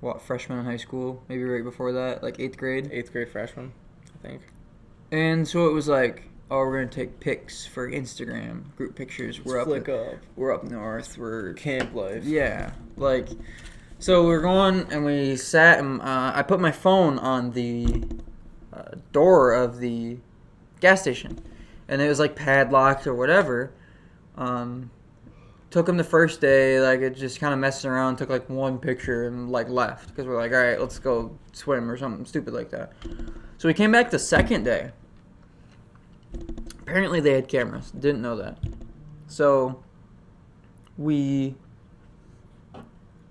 what, freshmen in high school? Maybe right before that, like 8th grade. 8th grade freshman, I think. And so it was like, oh, we're gonna take pics for Instagram group pictures. We're up north. We're camp life. Yeah, like, so we're going and we sat and I put my phone on the door of the gas station, and it was like padlocked or whatever. Took him the first day, like it just kind of messing around. Took like one picture and like left because we're like, all right, let's go swim or something stupid like that. So we came back the second day. Apparently they had cameras. Didn't know that. So we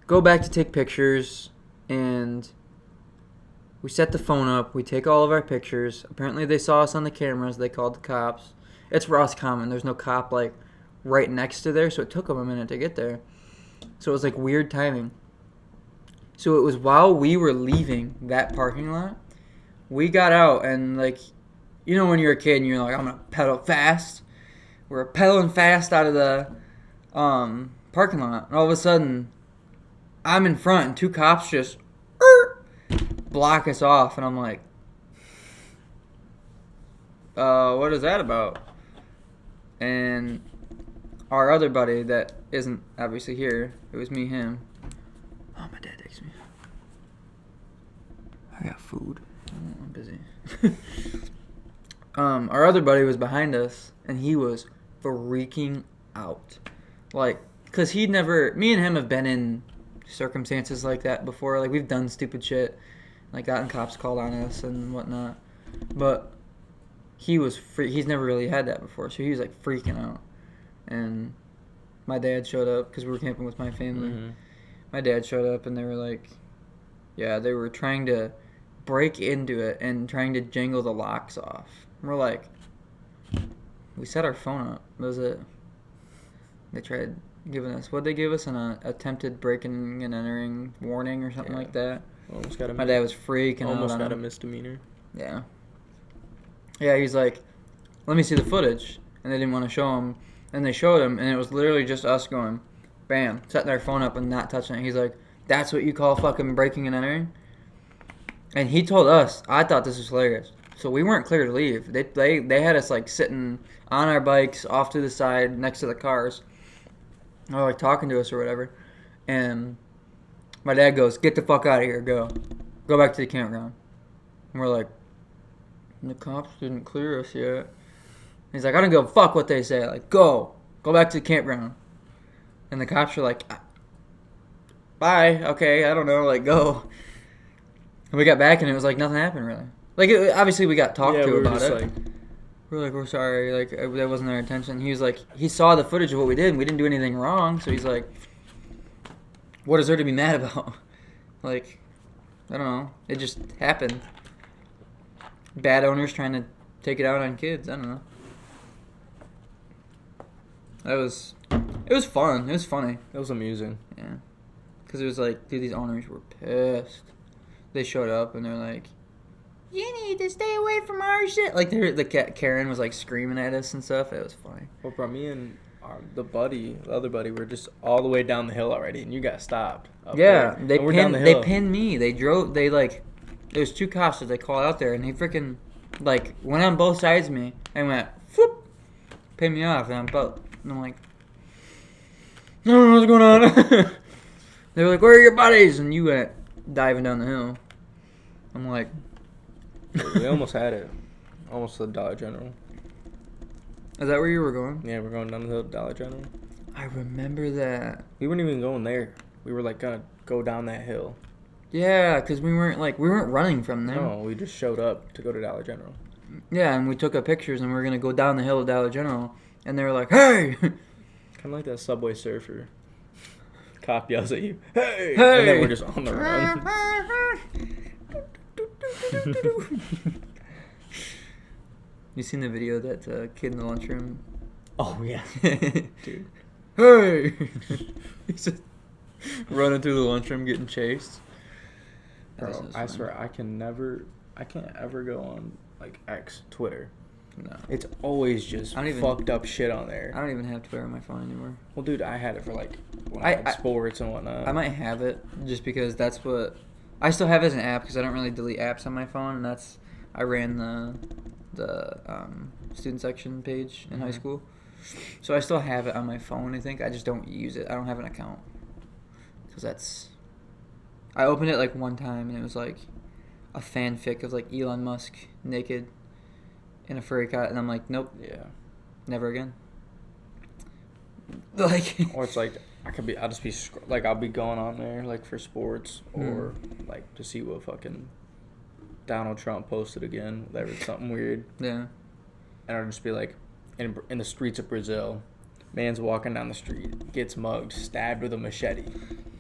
go back to take pictures and we set the phone up. We take all of our pictures. Apparently they saw us on the cameras. They called the cops. It's Roscommon. There's no cop like right next to there, so it took them a minute to get there. So it was like weird timing. So it was while we were leaving that parking lot, we got out and like, you know when you're a kid and you're like, I'm gonna pedal fast. We're pedaling fast out of the parking lot, and all of a sudden, I'm in front and two cops just block us off, and I'm like, what is that about? And our other buddy that isn't obviously here, it was me, him. Oh, my dad texted me. I got food. Oh, I'm busy. Our other buddy was behind us, and he was freaking out. Like, because me and him have been in circumstances like that before. Like, we've done stupid shit, like gotten cops called on us and whatnot. But he's never really had that before, so he was like freaking out. And my dad showed up because we were camping with my family. Mm-hmm. My dad showed up and they were like, yeah, they were trying to break into it and trying to jangle the locks off. And we're like, we set our phone up. That was it. They tried giving us, what'd they give us? An attempted breaking and entering warning or something like that. Almost got my dad was freaking out. Almost got a misdemeanor. Yeah. Yeah, he's like, let me see the footage. And they didn't want to show him. And they showed him, and it was literally just us going, bam, setting our phone up and not touching it. He's like, that's what you call fucking breaking and entering? And he told us, I thought this was hilarious. So we weren't clear to leave. They had us like sitting on our bikes off to the side next to the cars. Or like talking to us or whatever. And my dad goes, get the fuck out of here, go. Go back to the campground. And we're like, the cops didn't clear us yet. He's like, I don't give a fuck what they say. Like, go back to the campground. And the cops are like, bye, okay, I don't know, like, go. And we got back and it was like nothing happened really. Like, obviously we got talked to about it. Like, we're like, we're sorry, like, that wasn't our intention. He was like, he saw the footage of what we did and we didn't do anything wrong. So he's like, what is there to be mad about? Like, I don't know. It just happened. Bad owners trying to take it out on kids. I don't know. It was fun. It was funny. It was amusing. Yeah. Because it was like, dude, these owners were pissed. They showed up and they're like, you need to stay away from our shit. Like, Karen was like screaming at us and stuff. It was funny. Well, bro, me and the other buddy, were just all the way down the hill already, and you got stopped. Yeah, they pinned me. There was two cops that they called out there, and they freaking, like, went on both sides of me and went, whoop, pinned me off, and I'm like, I don't know what's going on. They were like, where are your buddies? And you went diving down the hill. I'm like, we almost had it. Almost to the Dollar General. Is that where you were going? Yeah, we're going down the hill to Dollar General. I remember that. We weren't even going there. We were like gonna go down that hill. Yeah, because we weren't running from there. No, we just showed up to go to Dollar General. Yeah, and we took our pictures and we were gonna go down the hill to Dollar General, and they were like, "Hey!" Kind of like that Subway Surfer. Cop yells at you, "Hey!" Hey! And then we're just on the run. You seen the video of that kid in the lunchroom? Oh yeah, dude. Hey! He's just running through the lunchroom getting chased. Bro, I swear I can't ever go on like X, Twitter. No. It's always just fucked up shit on there. I don't even have Twitter on my phone anymore. Well, dude, I had it for like when I had sports and whatnot. I might have it just because that's what I still have it as an app because I don't really delete apps on my phone, and I ran the student section page in high school. So I still have it on my phone, I think. I just don't use it. I don't have an account. Because I opened it like one time and it was like a fanfic of like Elon Musk naked in a furry costume. And I'm like, nope. Yeah. Never again. Like. Or it's like, I'll just be, like, I'll be going on there, like, for sports or, like, to see what fucking Donald Trump posted again. Whatever, something weird. Yeah. And I'll just be like, in the streets of Brazil, man's walking down the street, gets mugged, stabbed with a machete.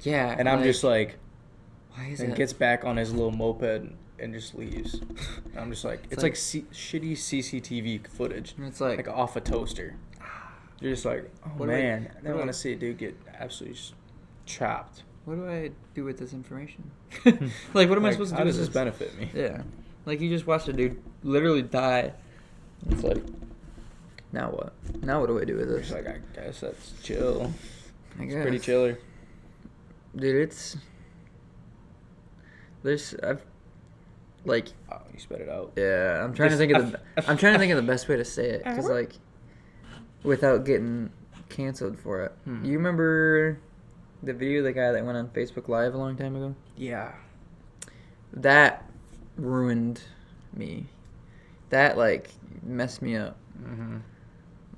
Yeah. And I'm just like, why is and it? gets back on his little moped and just leaves. And I'm just like, it's like shitty CCTV footage. It's like off a toaster. You're just like, oh man, I don't want to see a dude get absolutely chopped. What do I do with this information? Like, what am I supposed to do with this? How does this benefit me? Yeah. Like, you just watched a dude literally die. It's like, now what? Now what do I do with this? It's like, I guess that's chill. I guess. It's pretty chiller. Dude, like... Oh, you spit it out. Yeah, I'm trying to think of the best way to say it, because, like, without getting canceled for it. You remember the video of the guy that went on Facebook Live a long time ago? Yeah. That ruined me. That, like, messed me up. Mm-hmm.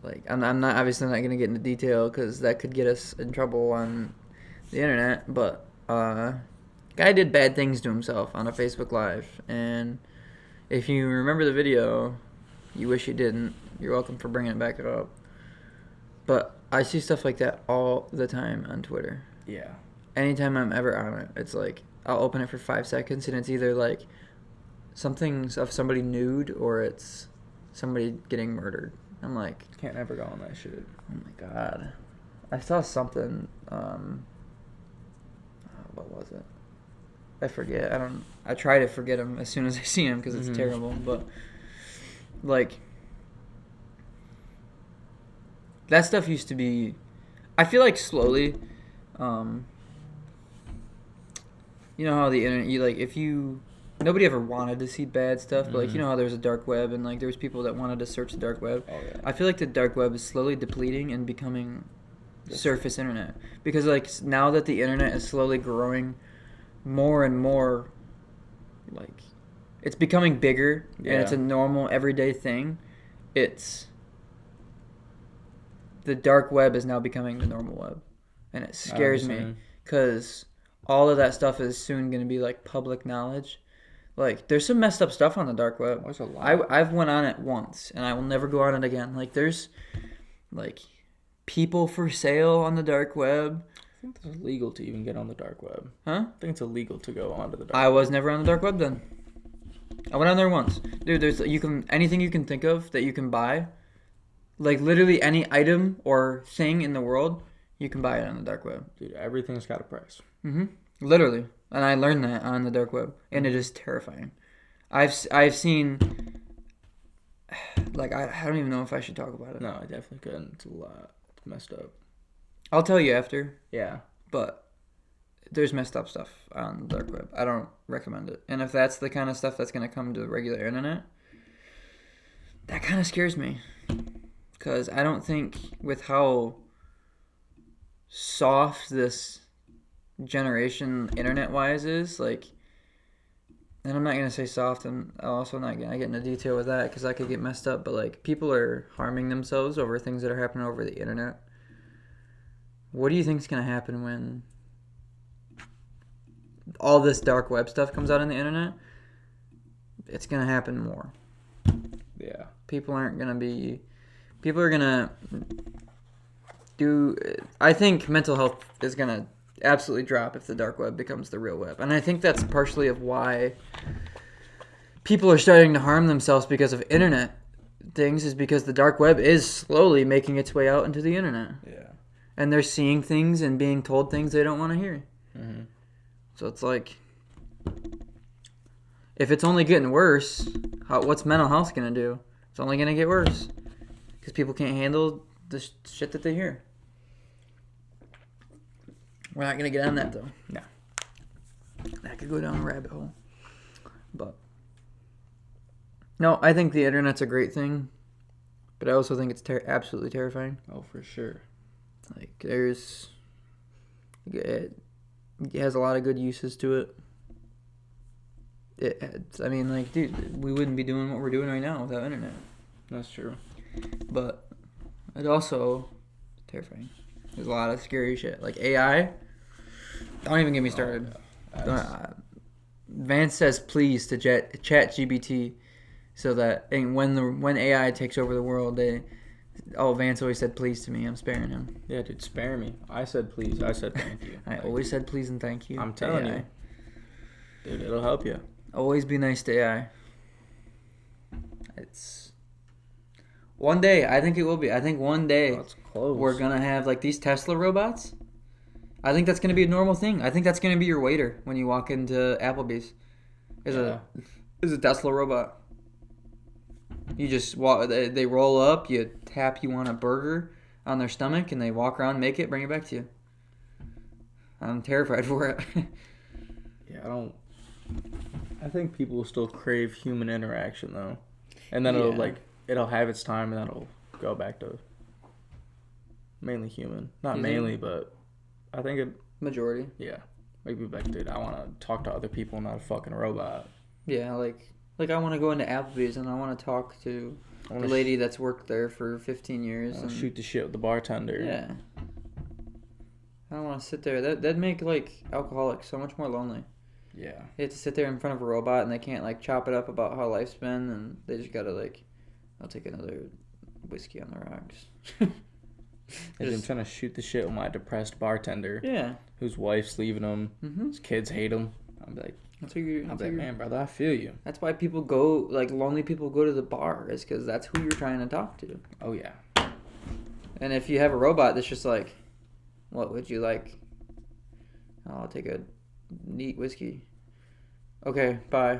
Like, I'm not obviously not gonna get into detail because that could get us in trouble on the internet. But guy did bad things to himself on a Facebook Live, and if you remember the video, you wish you didn't. You're welcome for bringing it back up. But I see stuff like that all the time on Twitter. Yeah. Anytime I'm ever on it, it's like I'll open it for 5 seconds, and it's either like something of somebody nude or it's somebody getting murdered. I'm like, can't ever go on that shit. Oh my god. I saw something, what was it? I forget. I try to forget them as soon as I see them because it's terrible. But, like, that stuff used to be, I feel like slowly, you know how the internet, nobody ever wanted to see bad stuff, but, like, you know how there's a dark web, and, like, there was people that wanted to search the dark web. Oh, yeah. I feel like the dark web is slowly depleting and becoming surface internet. Because, like, now that the internet is slowly growing more and more, like, it's becoming bigger, and it's a normal, everyday thing, the dark web is now becoming the normal web. And it scares me, because all of that stuff is soon going to be, like, public knowledge. Like, there's some messed up stuff on the dark web. There's a lot. I've went on it once, and I will never go on it again. Like, there's, like, people for sale on the dark web. I think it's illegal to even get on the dark web. Huh? I think it's illegal to go onto the dark web. I was never on the dark web then. I went on there once. Dude, anything you can think of that you can buy, like, literally any item or thing in the world, you can buy it on the dark web. Dude, everything's got a price. Literally. And I learned that on the dark web, and it is terrifying. I've seen, like, I don't even know if I should talk about it. No, I definitely couldn't. It's a lot. It's messed up. I'll tell you after. Yeah. But there's messed up stuff on the dark web. I don't recommend it. And if that's the kind of stuff that's going to come to the regular internet, that kind of scares me. Because I don't think with how soft this generation internet-wise is, like, and I'm not going to say soft, and I'm also not going to get into detail with that because I could get messed up, but, like, people are harming themselves over things that are happening over the internet. What do you think is going to happen when all this dark web stuff comes out on the internet? It's going to happen more. Yeah. People are going to do, I think mental health is going to absolutely drop if the dark web becomes the real web. And I think that's partially of why people are starting to harm themselves because of internet things, is because the dark web is slowly making its way out into the internet. Yeah. And they're seeing things and being told things they don't want to hear. So it's like, if it's only getting worse, what's mental health going to do? It's only going to get worse. Because people can't handle the shit that they hear. We're not going to get on that, though. No. That could go down a rabbit hole. But No, I think the internet's a great thing, but I also think it's absolutely terrifying. Oh, for sure. Like, it has a lot of good uses to it. I mean, like, dude, we wouldn't be doing what we're doing right now without internet. That's true. But it also terrifying. There's a lot of scary shit. Like AI. Don't even get me started. Oh, yeah. Vance says please to Chat GBT, so that when AI takes over the world, Vance always said please to me. I'm sparing him. Yeah, dude, spare me. I said please. I said thank you. I always said please and thank you. I'm telling you. Dude, it'll help you. Always be nice to AI. It's one day. I think it will be. I think one day we're gonna have like these Tesla robots. I think that's gonna be a normal thing. I think that's gonna be your waiter when you walk into Applebee's. Is a Tesla robot. You just walk. They roll up. You tap. You want a burger on their stomach, and they walk around, make it, bring it back to you. I'm terrified for it. Yeah, I think people will still crave human interaction though, and then it'll have its time, and then it'll go back to mainly human. Not mainly, but I think it majority. Yeah, maybe back, dude. I want to talk to other people, not a fucking robot. Yeah, like I want to go into Applebee's and I want to talk to the lady that's worked there for 15 years. And shoot the shit with the bartender. Yeah. I don't want to sit there. That'd make like alcoholics so much more lonely. Yeah. They have to sit there in front of a robot and they can't like chop it up about how life's been, and they just gotta like, I'll take another whiskey on the rocks. I'm trying to shoot the shit with my depressed bartender. Yeah. Whose wife's leaving him. Mm-hmm. His kids hate him. I'm like, man, brother, I feel you. That's why people go, like lonely people go to the bar, is because that's who you're trying to talk to. Oh yeah. And if you have a robot that's just like, what would you like? Oh, I'll take a neat whiskey. Okay, bye.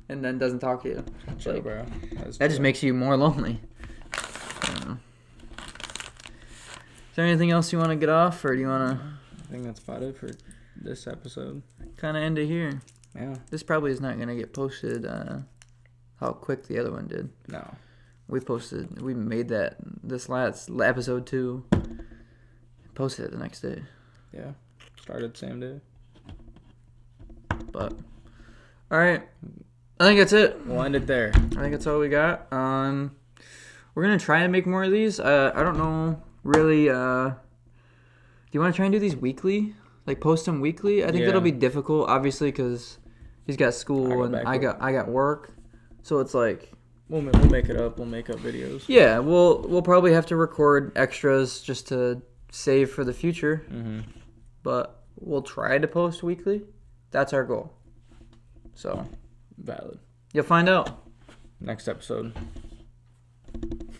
And then doesn't talk to you. Chill, like, bro. That just makes you more lonely. I don't know. Is there anything else you want to get off, or do you want to? I think that's about it for this episode. Kind of end it here. Yeah. This probably is not going to get posted how quick the other one did. No. We made that this last episode 2. Posted it the next day. Yeah. Started same day. But all right, I think that's it. We'll end it there. I think that's all we got. We're gonna try and make more of these. I don't know really. Do you want to try and do these weekly? Like post them weekly? I think that'll be difficult, obviously, because he's got school and I got work. So it's like we'll make it up. We'll make up videos. Yeah, we'll probably have to record extras just to save for the future. Mm-hmm. But we'll try to post weekly. That's our goal. So valid. You'll find out next episode.